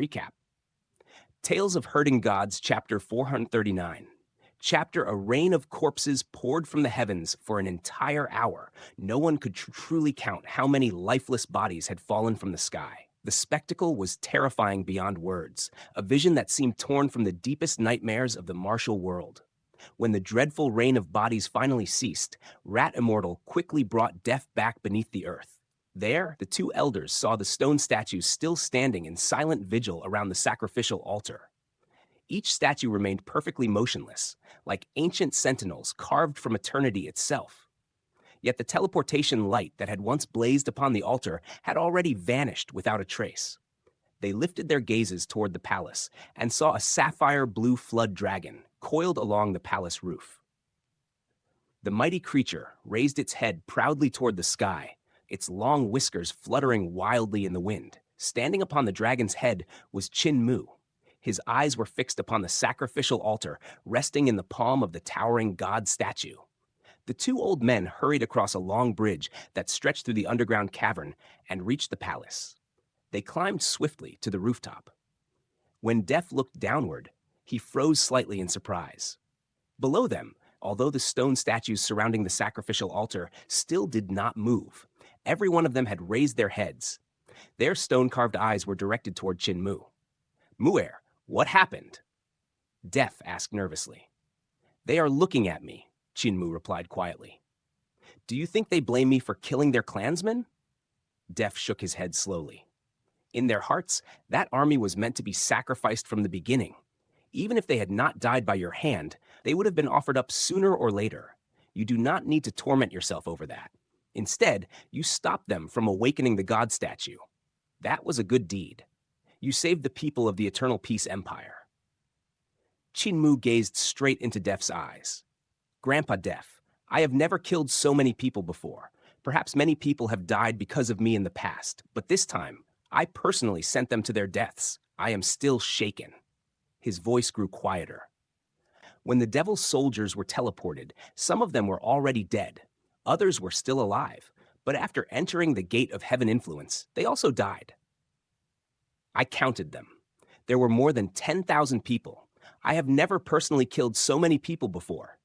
recap. Tales of Herding Gods, Chapter 439. Chapter A rain of corpses poured from the heavens for an entire hour. No one could truly count how many lifeless bodies had fallen from the sky. The spectacle was terrifying beyond words, a vision that seemed torn from the deepest nightmares of the martial world. When the dreadful rain of bodies finally ceased, Rat Immortal quickly brought Death back beneath the earth. There, the two elders saw the stone statues still standing in silent vigil around the sacrificial altar. Each statue remained perfectly motionless, like ancient sentinels carved from eternity itself. Yet the teleportation light that had once blazed upon the altar had already vanished without a trace. They lifted their gazes toward the palace and saw a sapphire blue flood dragon coiled along the palace roof. The mighty creature raised its head proudly toward the sky, its long whiskers fluttering wildly in the wind. Standing upon the dragon's head was Qin Mu. His eyes were fixed upon the sacrificial altar, resting in the palm of the towering god statue. The two old men hurried across a long bridge that stretched through the underground cavern and reached the palace. They climbed swiftly to the rooftop. When Death looked downward, he froze slightly in surprise. Below them, although the stone statues surrounding the sacrificial altar still did not move, every one of them had raised their heads. Their stone-carved eyes were directed toward Qin Mu. "Mu'er, what happened?" Death asked nervously. "They are looking at me," Qin Mu replied quietly. "Do you think they blame me for killing their clansmen?" Death shook his head slowly. In their hearts, that army was meant to be sacrificed from the beginning. Even if they had not died by your hand, they would have been offered up sooner or later. You do not need to torment yourself over that. Instead, you stopped them from awakening the god statue. That was a good deed. You saved the people of the Eternal Peace Empire. Qin Mu gazed straight into Death's eyes. "Grandpa Death, I have never killed so many people before. Perhaps many people have died because of me in the past, but this time, I personally sent them to their deaths. I am still shaken." His voice grew quieter. When the devil's soldiers were teleported, some of them were already dead. Others were still alive, but after entering the gate of heaven influence, they also died. I counted them. There were more than 10,000 people. I have never personally killed so many people before.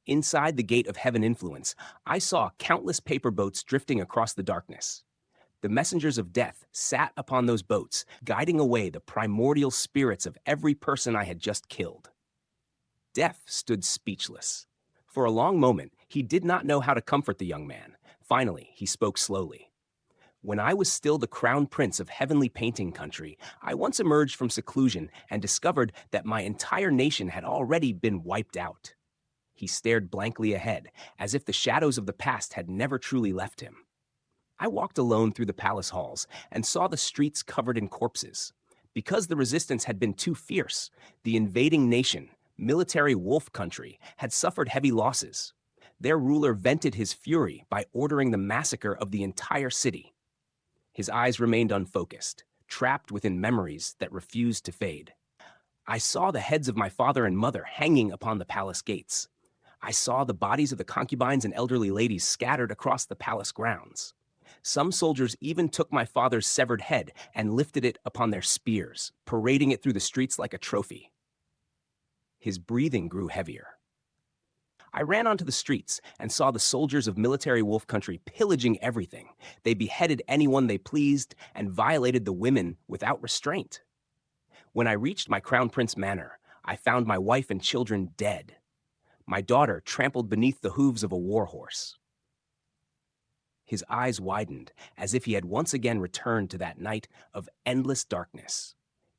Inside the gate of heaven influence, I saw countless paper boats drifting across the darkness. The messengers of death sat upon those boats, guiding away the primordial spirits of every person I had just killed. Death stood speechless. For a long moment, he did not know how to comfort the young man. Finally, he spoke slowly. "When I was still the crown prince of heavenly painting country, I once emerged from seclusion and discovered that my entire nation had already been wiped out." He stared blankly ahead, as if the shadows of the past had never truly left him. I walked alone through the palace halls and saw the streets covered in corpses. Because the resistance had been too fierce, the invading nation, Military Wolf Country, had suffered heavy losses. Their ruler vented his fury by ordering the massacre of the entire city. His eyes remained unfocused, trapped within memories that refused to fade. I saw the heads of my father and mother hanging upon the palace gates. I saw the bodies of the concubines and elderly ladies scattered across the palace grounds. Some soldiers even took my father's severed head and lifted it upon their spears, parading it through the streets like a trophy. His breathing grew heavier. I ran onto the streets and saw the soldiers of Military Wolf Country pillaging everything. They beheaded anyone they pleased and violated the women without restraint. When I reached my Crown Prince Manor, I found my wife and children dead. My daughter trampled beneath the hooves of a war horse. His eyes widened, as if he had once again returned to that night of endless darkness.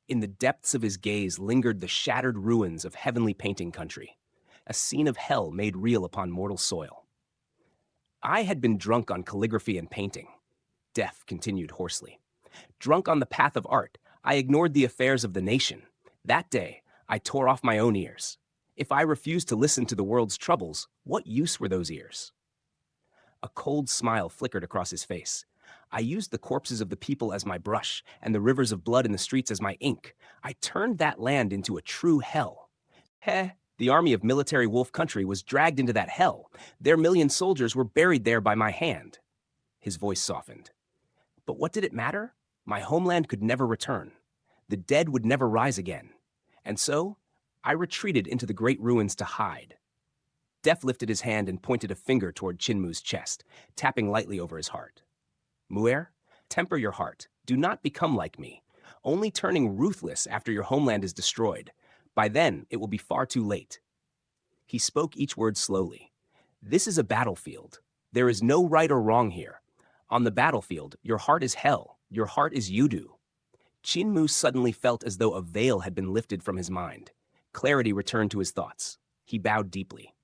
In the depths of his gaze lingered the shattered ruins of heavenly painting country, a scene of hell made real upon mortal soil. I had been drunk on calligraphy and painting, Death continued hoarsely. Drunk on the path of art, I ignored the affairs of the nation. That day, I tore off my own ears. If I refused to listen to the world's troubles, what use were those ears? A cold smile flickered across his face. I used the corpses of the people as my brush and the rivers of blood in the streets as my ink. I turned that land into a true hell. The army of Military Wolf Country was dragged into that hell. Their 1,000,000 soldiers were buried there by my hand. His voice softened. But what did it matter? My homeland could never return. The dead would never rise again. And so, I retreated into the great ruins to hide. Def lifted his hand and pointed a finger toward Chinmu's chest, tapping lightly over his heart. Mu'er, temper your heart. Do not become like me, only turning ruthless after your homeland is destroyed. By then, it will be far too late. He spoke each word slowly. This is a battlefield. There is no right or wrong here. On the battlefield, your heart is hell. Your heart is Yudu. Chinmu suddenly felt as though a veil had been lifted from his mind. Clarity returned to his thoughts. He bowed deeply.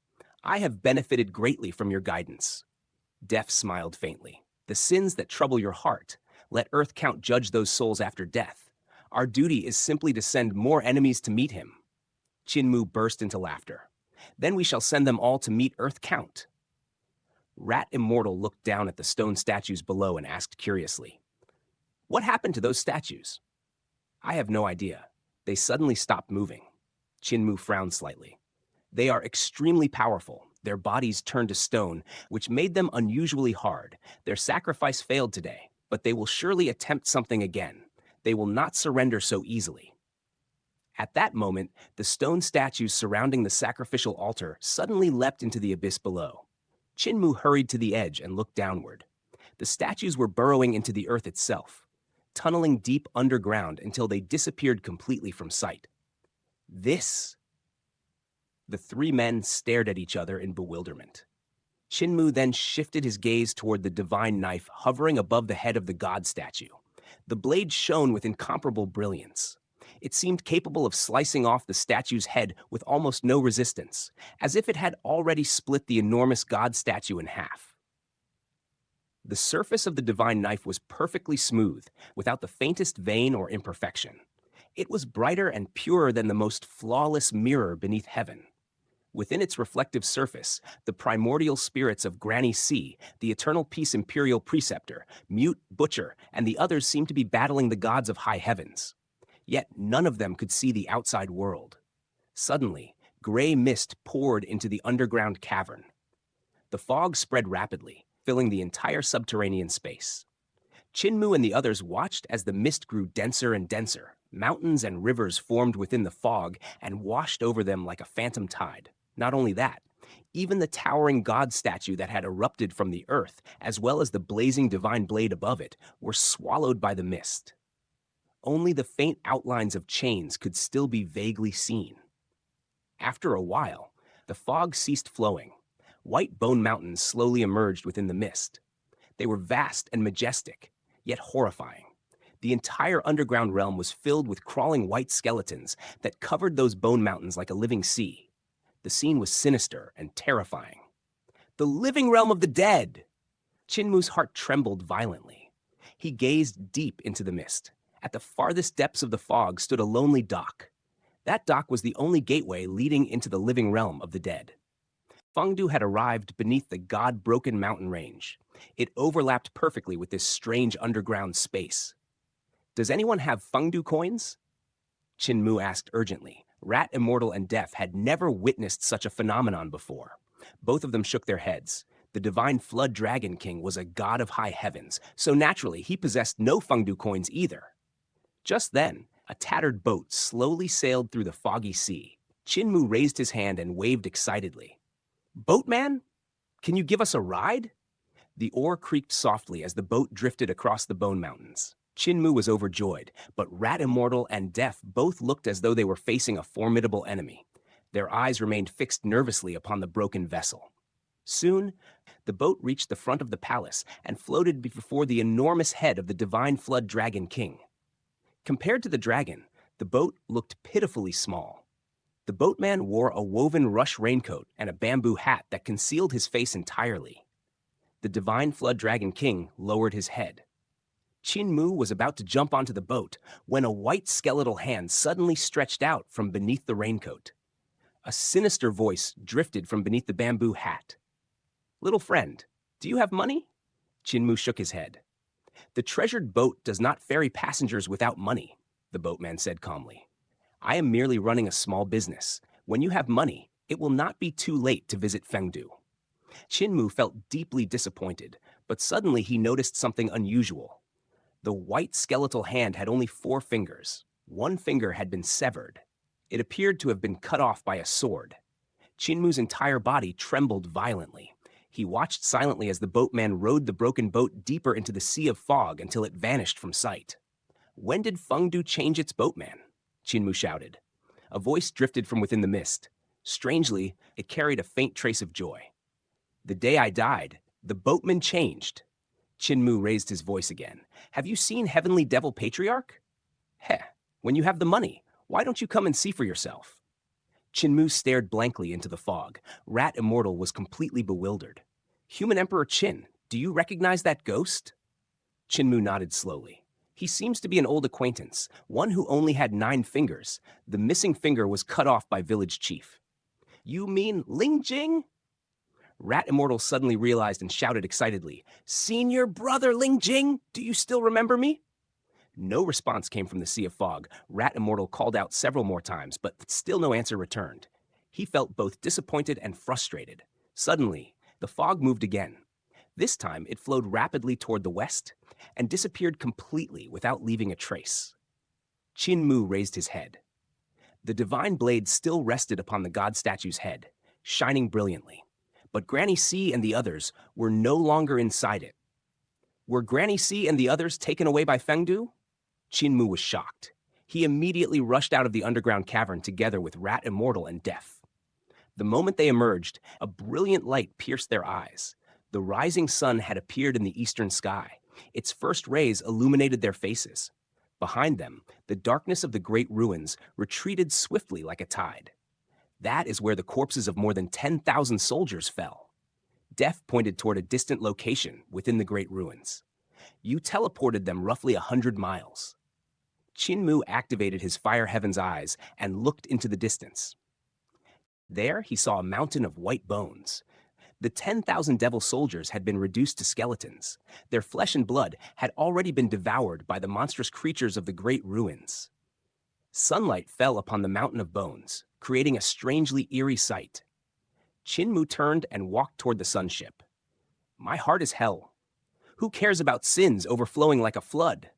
I have benefited greatly from your guidance. Def smiled faintly. The sins that trouble your heart, let Earth Count judge those souls after death. Our duty is simply to send more enemies to meet him. Chinmu burst into laughter. Then we shall send them all to meet Earth Count. Rat Immortal looked down at the stone statues below and asked curiously, what happened to those statues? I have no idea. They suddenly stopped moving. Chinmu frowned slightly. They are extremely powerful. Their bodies turned to stone, which made them unusually hard. Their sacrifice failed today, but they will surely attempt something again. They will not surrender so easily. At that moment, the stone statues surrounding the sacrificial altar suddenly leapt into the abyss below. Chinmu hurried to the edge and looked downward. The statues were burrowing into the earth itself, tunneling deep underground until they disappeared completely from sight. This... The three men stared at each other in bewilderment. Chinmu then shifted his gaze toward the divine knife hovering above the head of the god statue. The blade shone with incomparable brilliance. It seemed capable of slicing off the statue's head with almost no resistance, as if it had already split the enormous god statue in half. The surface of the divine knife was perfectly smooth, without the faintest vein or imperfection. It was brighter and purer than the most flawless mirror beneath heaven. Within its reflective surface, the primordial spirits of Granny C, the Eternal Peace Imperial Preceptor, Mute Butcher, and the others seemed to be battling the gods of high heavens. Yet none of them could see the outside world. Suddenly, gray mist poured into the underground cavern. The fog spread rapidly, filling the entire subterranean space. Chinmu and the others watched as the mist grew denser and denser. Mountains and rivers formed within the fog and washed over them like a phantom tide. Not only that, even the towering god statue that had erupted from the earth, as well as the blazing divine blade above it, were swallowed by the mist. Only the faint outlines of chains could still be vaguely seen. After a while, the fog ceased flowing. White bone mountains slowly emerged within the mist. They were vast and majestic, yet horrifying. The entire underground realm was filled with crawling white skeletons that covered those bone mountains like a living sea. The scene was sinister and terrifying. The living realm of the dead! Chinmu's heart trembled violently. He gazed deep into the mist. At the farthest depths of the fog stood a lonely dock. That dock was the only gateway leading into the living realm of the dead. Fengdu had arrived beneath the god-broken mountain range. It overlapped perfectly with this strange underground space. Does anyone have Fengdu coins? Chinmu asked urgently. Rat Immortal and Def had never witnessed such a phenomenon before. Both of them shook their heads. The divine Flood Dragon King was a god of high heavens, so naturally he possessed no Fengdu coins either. Just then, a tattered boat slowly sailed through the foggy sea. Chinmu raised his hand and waved excitedly. Boatman? Can you give us a ride? The oar creaked softly as the boat drifted across the Bone Mountains. Chinmu was overjoyed, but Rat Immortal and Def both looked as though they were facing a formidable enemy. Their eyes remained fixed nervously upon the broken vessel. Soon, the boat reached the front of the palace and floated before the enormous head of the divine Flood Dragon King. Compared to the dragon, the boat looked pitifully small. The boatman wore a woven rush raincoat and a bamboo hat that concealed his face entirely. The divine Flood Dragon King lowered his head. Chinmu was about to jump onto the boat when a white skeletal hand suddenly stretched out from beneath the raincoat. A sinister voice drifted from beneath the bamboo hat. Little friend, do you have money? Chinmu shook his head. The treasured boat does not ferry passengers without money, the boatman said calmly. I am merely running a small business. When you have money, it will not be too late to visit Fengdu. Chinmu felt deeply disappointed, but suddenly he noticed something unusual. The white skeletal hand had only 4 fingers. One finger had been severed. It appeared to have been cut off by a sword. Chinmu's entire body trembled violently. He watched silently as the boatman rowed the broken boat deeper into the sea of fog until it vanished from sight. "When did Fengdu change its boatman?" Chinmu shouted. A voice drifted from within the mist. Strangely, it carried a faint trace of joy. "The day I died, the boatman changed." Chinmu raised his voice again. "Have you seen Heavenly Devil Patriarch?" "Heh, when you have the money, why don't you come and see for yourself?" Chinmu stared blankly into the fog. Rat Immortal was completely bewildered. "Human Emperor Qin, do you recognize that ghost?" Chinmu nodded slowly. "He seems to be an old acquaintance, one who only had 9 fingers. The missing finger was cut off by village chief." "You mean Ling Jing?" Rat Immortal suddenly realized and shouted excitedly, "Senior brother Ling Jing, do you still remember me?" No response came from the sea of fog. Rat Immortal called out several more times, but still no answer returned. He felt both disappointed and frustrated. Suddenly, the fog moved again. This time, it flowed rapidly toward the west and disappeared completely without leaving a trace. Chinmu raised his head. The divine blade still rested upon the god statue's head, shining brilliantly. But Granny C and the others were no longer inside it. Were Granny C and the others taken away by Fengdu? Chinmu was shocked. He immediately rushed out of the underground cavern together with Rat Immortal and Death. The moment they emerged, a brilliant light pierced their eyes. The rising sun had appeared in the eastern sky. Its first rays illuminated their faces. Behind them, the darkness of the great ruins retreated swiftly like a tide. That is where the corpses of more than 10,000 soldiers fell. Death pointed toward a distant location within the great ruins. "You teleported them roughly 100 miles. Chinmu activated his Fire Heaven's eyes and looked into the distance. There, he saw a mountain of white bones. The 10,000 devil soldiers had been reduced to skeletons. Their flesh and blood had already been devoured by the monstrous creatures of the great ruins. Sunlight fell upon the mountain of bones, creating a strangely eerie sight. Chinmu turned and walked toward the sunship. "My heart is hell. Who cares about sins overflowing like a flood?"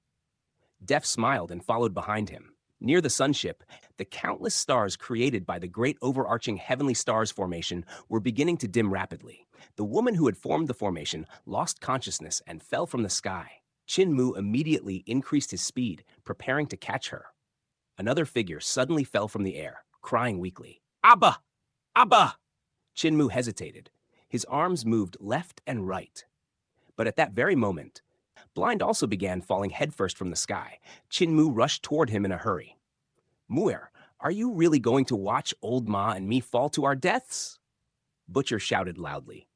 Death smiled and followed behind him. Near the sunship, the countless stars created by the great overarching heavenly stars formation were beginning to dim rapidly. The woman who had formed the formation lost consciousness and fell from the sky. Chinmu immediately increased his speed, preparing to catch her. Another figure suddenly fell from the air, crying weakly, "Abba! Abba!" Chinmu hesitated. His arms moved left and right. But at that very moment, Blind also began falling headfirst from the sky. Chinmu rushed toward him in a hurry. "Muir, are you really going to watch old Ma and me fall to our deaths?" Butcher shouted loudly.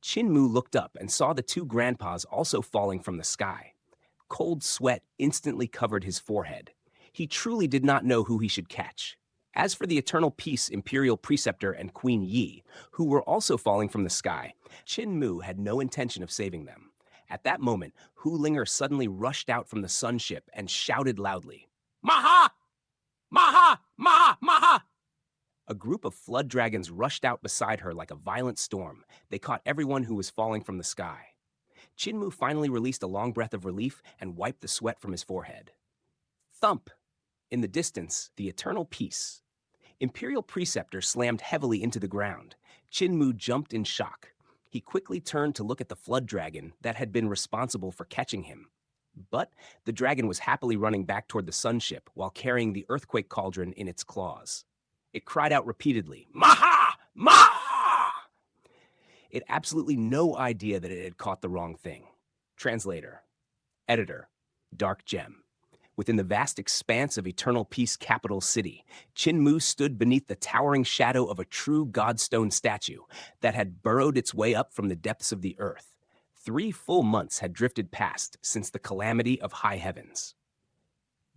Chinmu looked up and saw the 2 grandpas also falling from the sky. Cold sweat instantly covered his forehead. He truly did not know who he should catch. As for the Eternal Peace Imperial Preceptor and Queen Yi, who were also falling from the sky, Chinmu had no intention of saving them. At that moment, Hu Linger suddenly rushed out from the sunship and shouted loudly, "Maha! Maha! Maha! Maha!" A group of flood dragons rushed out beside her like a violent storm. They caught everyone who was falling from the sky. Chinmu finally released a long breath of relief and wiped the sweat from his forehead. Thump! In the distance, the Eternal Peace. Imperial Preceptor slammed heavily into the ground. Chinmu jumped in shock. He quickly turned to look at the flood dragon that had been responsible for catching him. But the dragon was happily running back toward the sunship while carrying the earthquake cauldron in its claws. It cried out repeatedly, "Maha! Maha!" It had absolutely no idea that it had caught the wrong thing. Translator. Editor. Dark Gem. Within the vast expanse of Eternal Peace Capital City, Chinmu stood beneath the towering shadow of a true Godstone statue that had burrowed its way up from the depths of the earth. 3 full months had drifted past since the calamity of high heavens.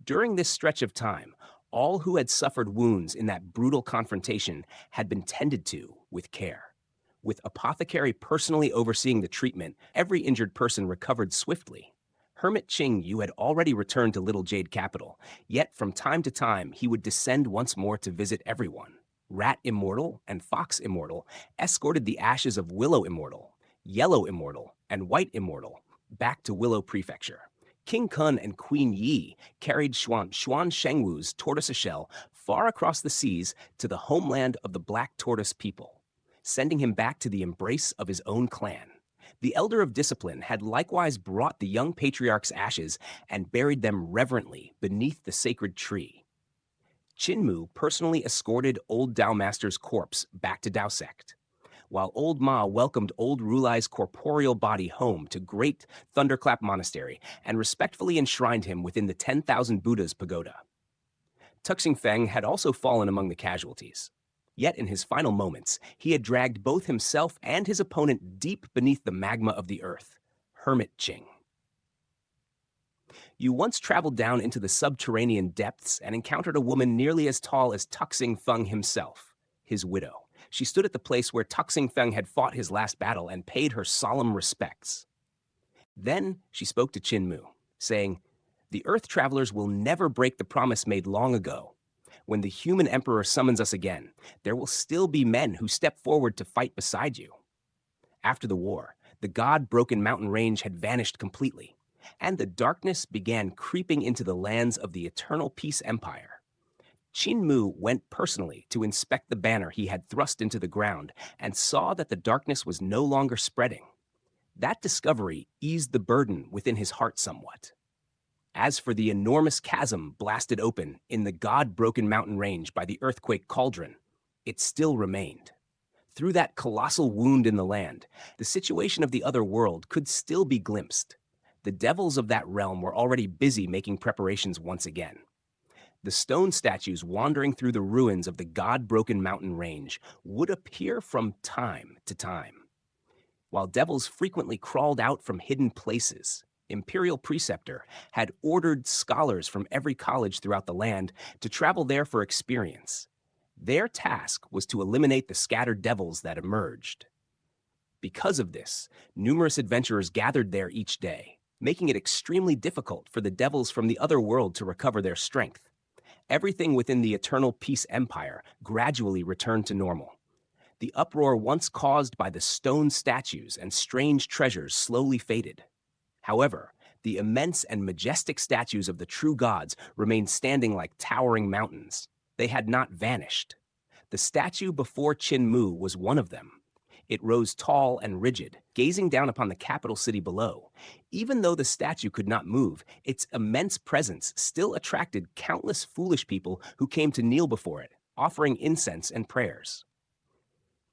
During this stretch of time, all who had suffered wounds in that brutal confrontation had been tended to with care. With Apothecary personally overseeing the treatment, every injured person recovered swiftly. Hermit Ching Yu had already returned to Little Jade Capital, yet from time to time he would descend once more to visit everyone. Rat Immortal and Fox Immortal escorted the ashes of Willow Immortal, Yellow Immortal, and White Immortal back to Willow Prefecture. King Kun and Queen Yi carried Xuan Shengwu's tortoise shell far across the seas to the homeland of the Black Tortoise people, sending him back to the embrace of his own clan. The Elder of Discipline had likewise brought the young patriarch's ashes and buried them reverently beneath the sacred tree. Qin Mu personally escorted old Dao Master's corpse back to Dao Sect, while old Ma welcomed old Rulai's corporeal body home to Great Thunderclap Monastery and respectfully enshrined him within the 10,000 Buddhas pagoda. Tuxing Feng had also fallen among the casualties. Yet in his final moments, he had dragged both himself and his opponent deep beneath the magma of the earth, Hermit Qing. You once traveled down into the subterranean depths and encountered a woman nearly as tall as Tuxing Feng himself, his widow. She stood at the place where Tuxing Feng had fought his last battle and paid her solemn respects. Then she spoke to Qin Mu, saying, "The Earth Travelers will never break the promise made long ago. When the human emperor summons us again, there will still be men who step forward to fight beside you." After the war, the God-broken mountain range had vanished completely, and the darkness began creeping into the lands of the Eternal Peace Empire. Qin Mu went personally to inspect the banner he had thrust into the ground and saw that the darkness was no longer spreading. That discovery eased the burden within his heart somewhat. As for the enormous chasm blasted open in the God-broken mountain range by the earthquake cauldron, it still remained. Through that colossal wound in the land, the situation of the other world could still be glimpsed. The devils of that realm were already busy making preparations once again. The stone statues wandering through the ruins of the God-broken mountain range would appear from time to time. While devils frequently crawled out from hidden places, Imperial Preceptor had ordered scholars from every college throughout the land to travel there for experience. Their task was to eliminate the scattered devils that emerged. Because of this, numerous adventurers gathered there each day, making it extremely difficult for the devils from the other world to recover their strength. Everything within the Eternal Peace Empire gradually returned to normal. The uproar once caused by the stone statues and strange treasures slowly faded. However, the immense and majestic statues of the true gods remained standing like towering mountains. They had not vanished. The statue before Qin Mu was one of them. It rose tall and rigid, gazing down upon the capital city below. Even though the statue could not move, its immense presence still attracted countless foolish people who came to kneel before it, offering incense and prayers.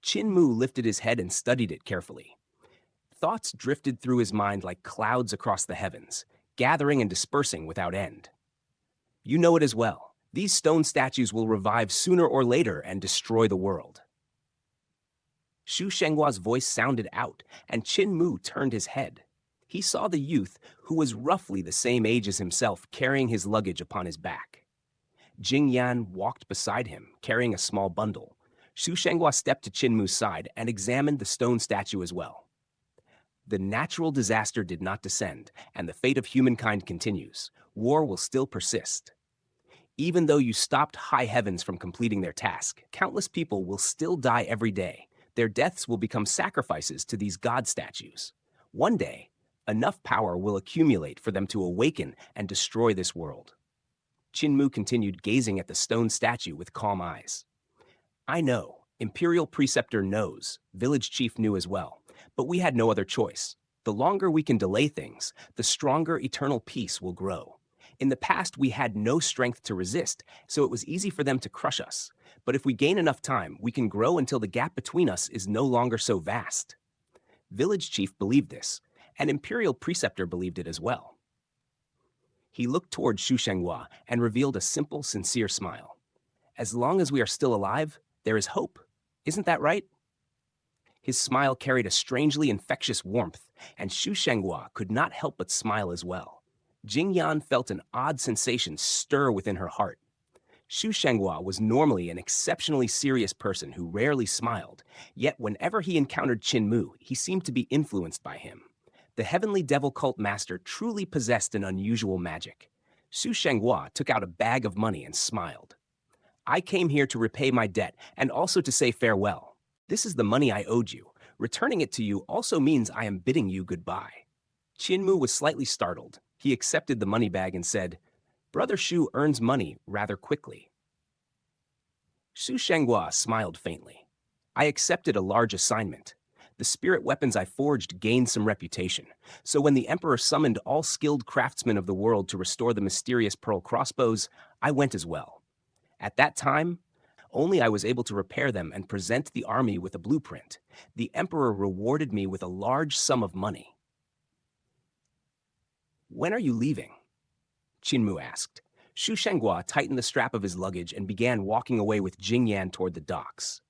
Qin Mu lifted his head and studied it carefully. Thoughts drifted through his mind like clouds across the heavens, gathering and dispersing without end. You know it as well. These stone statues will revive sooner or later and destroy the world. Xu Shenghua's voice sounded out, and Qin Mu turned his head. He saw the youth, who was roughly the same age as himself, carrying his luggage upon his back. Jing Yan walked beside him, carrying a small bundle. Xu Shenghua stepped to Qin Mu's side and examined the stone statue as well. The natural disaster did not descend, and the fate of humankind continues. War will still persist. Even though you stopped high heavens from completing their task, countless people will still die every day. Their deaths will become sacrifices to these god statues. One day, enough power will accumulate for them to awaken and destroy this world. Qin Mu continued gazing at the stone statue with calm eyes. I know, Imperial Preceptor knows, Village Chief knew as well, but we had no other choice. The longer we can delay things, the stronger eternal peace will grow. In the past, we had no strength to resist, so it was easy for them to crush us. But if we gain enough time, we can grow until the gap between us is no longer so vast. Village Chief believed this, and Imperial Preceptor believed it as well. He looked toward Xu Shenghua and revealed a simple, sincere smile. As long as we are still alive, there is hope. Isn't that right? His smile carried a strangely infectious warmth, and Xu Shenghua could not help but smile as well. Jing Yan felt an odd sensation stir within her heart. Xu Shenghua was normally an exceptionally serious person who rarely smiled, yet whenever he encountered Qin Mu, he seemed to be influenced by him. The heavenly devil cult master truly possessed an unusual magic. Xu Shenghua took out a bag of money and smiled. I came here to repay my debt and also to say farewell. This is the money I owed you. Returning it to you also means I am bidding you goodbye. Qin Mu was slightly startled. He accepted the money bag and said, "Brother Shu earns money rather quickly." Xu Shenghua smiled faintly. "I accepted a large assignment. The spirit weapons I forged gained some reputation, so when the emperor summoned all skilled craftsmen of the world to restore the mysterious pearl crossbows, I went as well. At that time, only I was able to repair them and present the army with a blueprint. The emperor rewarded me with a large sum of money." "When are you leaving?" Qin Mu asked. Xu Shenghua tightened the strap of his luggage and began walking away with Jing Yan toward the docks.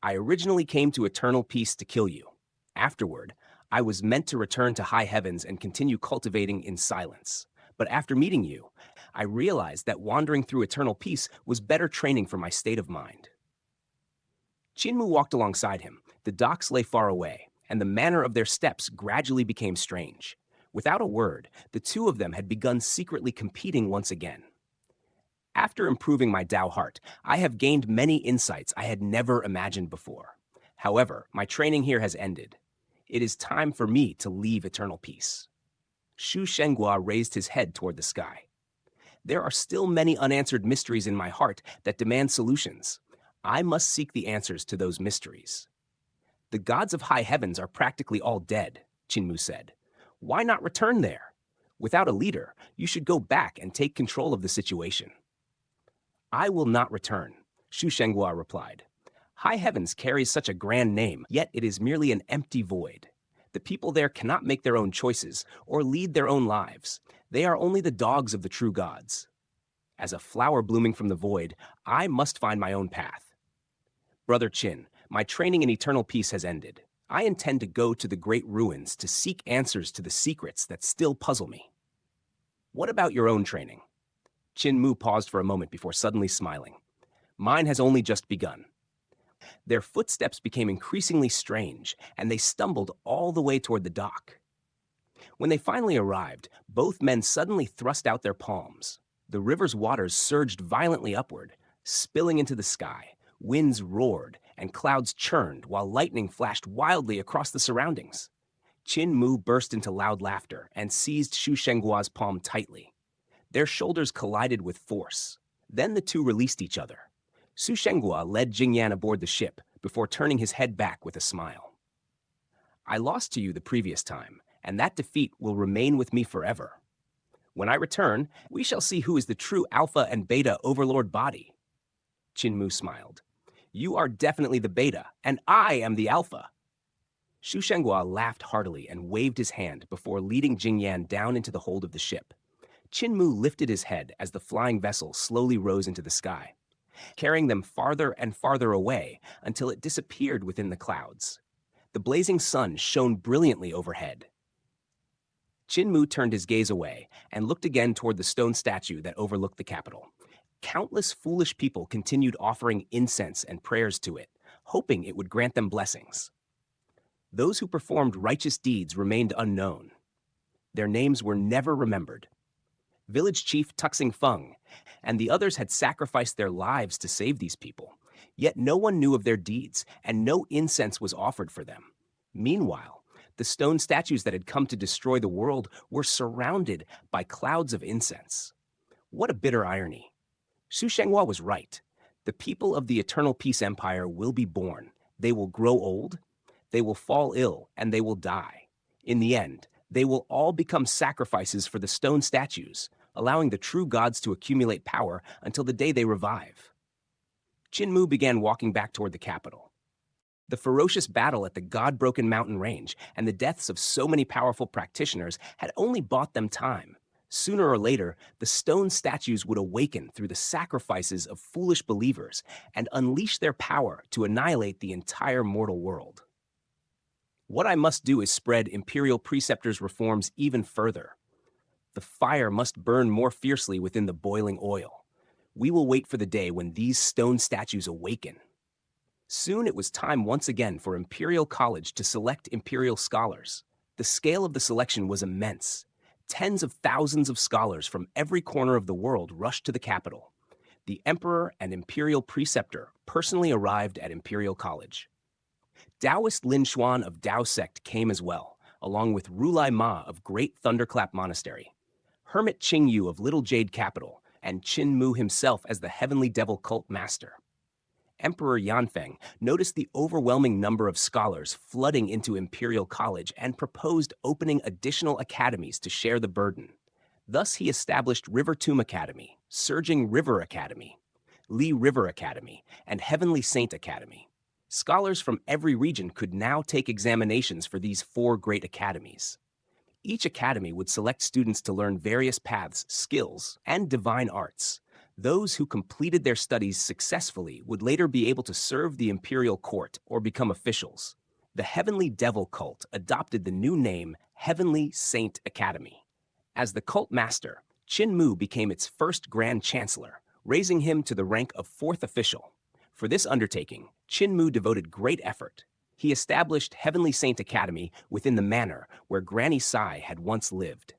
"I originally came to Eternal Peace to kill you. Afterward, I was meant to return to high heavens and continue cultivating in silence. But after meeting you, I realized that wandering through Eternal Peace was better training for my state of mind." Qin Mu walked alongside him. The docks lay far away, and the manner of their steps gradually became strange. Without a word, the two of them had begun secretly competing once again. "After improving my Tao heart, I have gained many insights I had never imagined before. However, my training here has ended. It is time for me to leave Eternal Peace." Xu Shenghua raised his head toward the sky. "There are still many unanswered mysteries in my heart that demand solutions. I must seek the answers to those mysteries." "The gods of high heavens are practically all dead," Qin Mu said. "Why not return there? Without a leader, you should go back and take control of the situation." "I will not return," Xu Shenghua replied. "High heavens carries such a grand name, yet it is merely an empty void. The people there cannot make their own choices or lead their own lives. They are only the dogs of the true gods. As a flower blooming from the void, I must find my own path. Brother Qin, my training in Eternal Peace has ended. I intend to go to the great ruins to seek answers to the secrets that still puzzle me." "What about your own training?" Qin Mu paused for a moment before suddenly smiling. "Mine has only just begun." Their footsteps became increasingly strange, and they stumbled all the way toward the dock. When they finally arrived, both men suddenly thrust out their palms. The river's waters surged violently upward, spilling into the sky. Winds roared, and clouds churned, while lightning flashed wildly across the surroundings. Qin Mu burst into loud laughter and seized Xu Shenghua's palm tightly. Their shoulders collided with force. Then the two released each other. Xu Shenghua led Jing Yan aboard the ship before turning his head back with a smile. "I lost to you the previous time, and that defeat will remain with me forever. When I return, we shall see who is the true Alpha and Beta Overlord body." Qin Mu smiled. "You are definitely the Beta, and I am the Alpha." Xu Shenghua laughed heartily and waved his hand before leading Jing Yan down into the hold of the ship. Qin Mu lifted his head as the flying vessel slowly rose into the sky, carrying them farther and farther away until it disappeared within the clouds. The blazing sun shone brilliantly overhead. Qin Mu turned his gaze away and looked again toward the stone statue that overlooked the capital. Countless foolish people continued offering incense and prayers to it, hoping it would grant them blessings. Those who performed righteous deeds remained unknown. Their names were never remembered. Village chief Tuxing Feng and the others had sacrificed their lives to save these people, yet no one knew of their deeds and no incense was offered for them. Meanwhile, the stone statues that had come to destroy the world were surrounded by clouds of incense. What a bitter irony. Xu Shenghua was right. The people of the Eternal Peace Empire will be born. They will grow old, they will fall ill, and they will die. In the end, they will all become sacrifices for the stone statues, allowing the true gods to accumulate power until the day they revive. Qin Mu began walking back toward the capital. The ferocious battle at the God-broken mountain range and the deaths of so many powerful practitioners had only bought them time. Sooner or later, the stone statues would awaken through the sacrifices of foolish believers and unleash their power to annihilate the entire mortal world. What I must do is spread Imperial Preceptor's reforms even further. The fire must burn more fiercely within the boiling oil. We will wait for the day when these stone statues awaken. Soon it was time once again for Imperial College to select Imperial scholars. The scale of the selection was immense. Tens of thousands of scholars from every corner of the world rushed to the capital. The Emperor and Imperial Preceptor personally arrived at Imperial College. Taoist Lin Xuan of Tao Sect came as well, along with Rulai Ma of Great Thunderclap Monastery. Hermit Qingyu of Little Jade Capital, and Qin Mu himself as the Heavenly Devil Cult Master. Emperor Yanfeng noticed the overwhelming number of scholars flooding into Imperial College and proposed opening additional academies to share the burden. Thus, he established River Tomb Academy, Surging River Academy, Li River Academy, and Heavenly Saint Academy. Scholars from every region could now take examinations for these 4 great academies. Each academy would select students to learn various paths, skills, and divine arts. Those who completed their studies successfully would later be able to serve the imperial court or become officials. The Heavenly Devil cult adopted the new name Heavenly Saint Academy. As the cult master, Qin Mu became its first Grand Chancellor, raising him to the rank of 4th official. For this undertaking, Qin Mu devoted great effort. He established Heavenly Saint Academy within the manor where Granny Sai had once lived.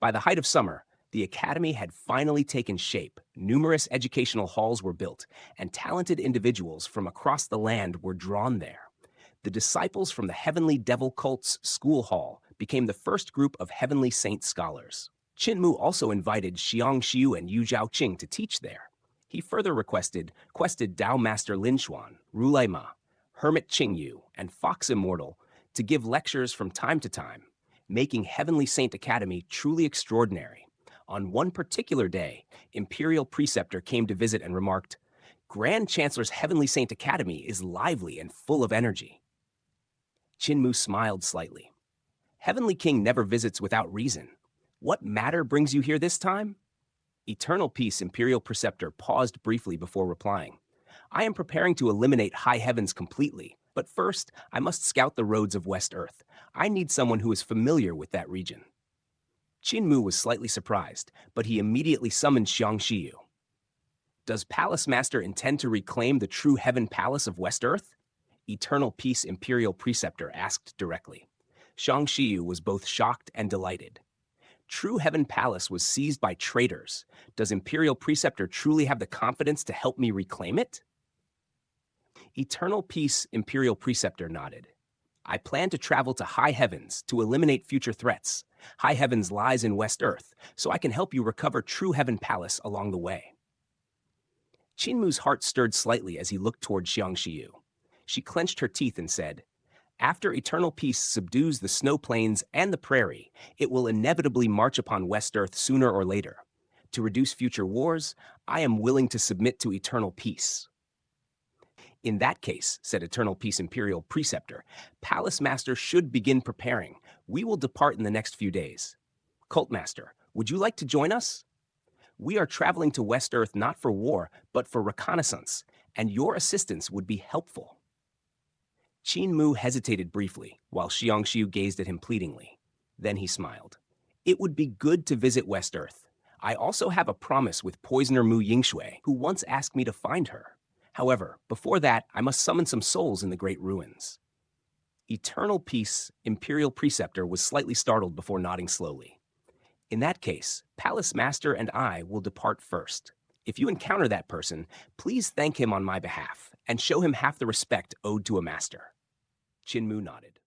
By the height of summer, the academy had finally taken shape, numerous educational halls were built, and talented individuals from across the land were drawn there. The disciples from the Heavenly Devil cult's school hall became the first group of Heavenly Saint scholars. Qin Mu also invited Xiang Xiu and Yu Zhaoqing to teach there. He further requested Dao Master Lin Xuan, Rulai Ma, Hermit Qingyu, and Fox Immortal to give lectures from time to time, making Heavenly Saint Academy truly extraordinary. On one particular day, Imperial Preceptor came to visit and remarked, "Grand Chancellor's Heavenly Saint Academy is lively and full of energy." Qin Mu smiled slightly. "Heavenly King never visits without reason. What matter brings you here this time?" Eternal Peace Imperial Preceptor paused briefly before replying. "I am preparing to eliminate High Heavens completely, but first I must scout the roads of West Earth. I need someone who is familiar with that region." Qin Mu was slightly surprised, but he immediately summoned Xiang Xiu. "Does Palace Master intend to reclaim the true Heaven Palace of West Earth?" Eternal Peace Imperial Preceptor asked directly. Xiang Xiu was both shocked and delighted. True Heaven Palace was seized by traitors. Does Imperial Preceptor truly have the confidence to help me reclaim it? Eternal Peace Imperial Preceptor nodded. "I plan to travel to High Heavens to eliminate future threats. High Heavens lies in West Earth, so I can help you recover True Heaven Palace along the way." Qin Mu's heart stirred slightly as he looked toward Xiang Xiu. She clenched her teeth and said, "After Eternal Peace subdues the snow plains and the prairie, it will inevitably march upon West Earth sooner or later. To reduce future wars, I am willing to submit to Eternal Peace." "In that case," said Eternal Peace Imperial Preceptor, "Palace Master should begin preparing. We will depart in the next few days. Cult Master, would you like to join us? We are traveling to West Earth not for war, but for reconnaissance, and your assistance would be helpful." Qin Mu hesitated briefly, while Xiang Xiu gazed at him pleadingly. Then he smiled. "It would be good to visit West Earth. I also have a promise with Poisoner Mu Yingshui, who once asked me to find her. However, before that, I must summon some souls in the Great Ruins." Eternal Peace Imperial Preceptor was slightly startled before nodding slowly. "In that case, Palace Master and I will depart first. If you encounter that person, please thank him on my behalf and show him half the respect owed to a master." Qin Mu nodded.